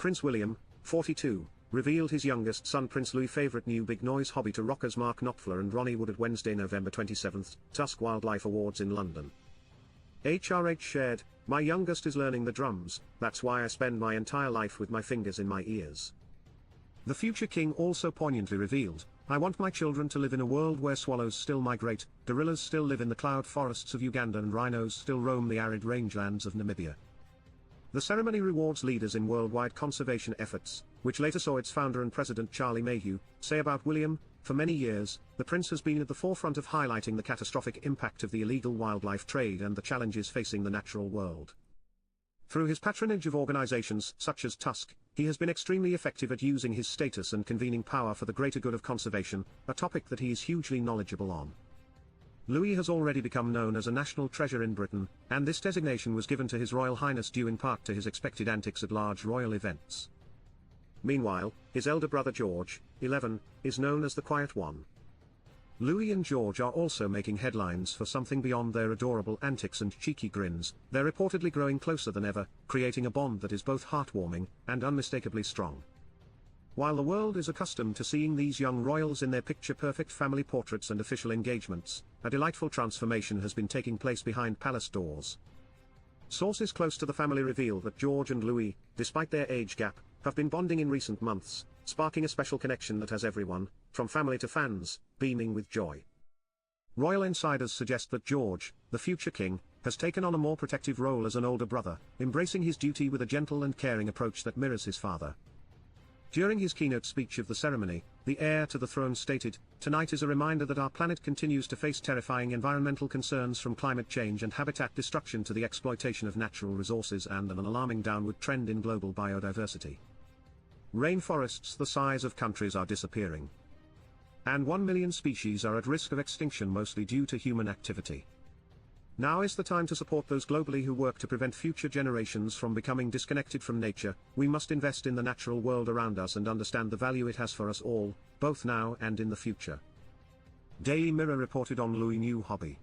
Prince William, 42, revealed his youngest son Prince Louis' favorite new big noise hobby to rockers Mark Knopfler and Ronnie Wood at Wednesday, November 27, Tusk Wildlife Awards in London. HRH shared, "My youngest is learning the drums, that's why I spend my entire life with my fingers in my ears." The future king also poignantly revealed, "I want my children to live in a world where swallows still migrate, gorillas still live in the cloud forests of Uganda and rhinos still roam the arid rangelands of Namibia." The ceremony rewards leaders in worldwide conservation efforts, which later saw its founder and president Charlie Mayhew say about William, "For many years, the prince has been at the forefront of highlighting the catastrophic impact of the illegal wildlife trade and the challenges facing the natural world. Through his patronage of organizations such as Tusk, he has been extremely effective at using his status and convening power for the greater good of conservation, a topic that he is hugely knowledgeable on." Louis has already become known as a national treasure in Britain, and this designation was given to His Royal Highness due in part to his expected antics at large royal events. Meanwhile, his elder brother George, 11, is known as the Quiet One. Louis and George are also making headlines for something beyond their adorable antics and cheeky grins. They're reportedly growing closer than ever, creating a bond that is both heartwarming and unmistakably strong. While the world is accustomed to seeing these young royals in their picture-perfect family portraits and official engagements, a delightful transformation has been taking place behind palace doors. Sources close to the family reveal that George and Louis, despite their age gap, have been bonding in recent months, sparking a special connection that has everyone, from family to fans, beaming with joy. Royal insiders suggest that George, the future king, has taken on a more protective role as an older brother, embracing his duty with a gentle and caring approach that mirrors his father. During his keynote speech of the ceremony, the heir to the throne stated, "Tonight is a reminder that our planet continues to face terrifying environmental concerns, from climate change and habitat destruction to the exploitation of natural resources and an alarming downward trend in global biodiversity. Rainforests the size of countries are disappearing. And 1 million species are at risk of extinction, mostly due to human activity. Now is the time to support those globally who work to prevent future generations from becoming disconnected from nature. We must invest in the natural world around us and understand the value it has for us all, both now and in the future." Daily Mirror reported on Louis' new hobby.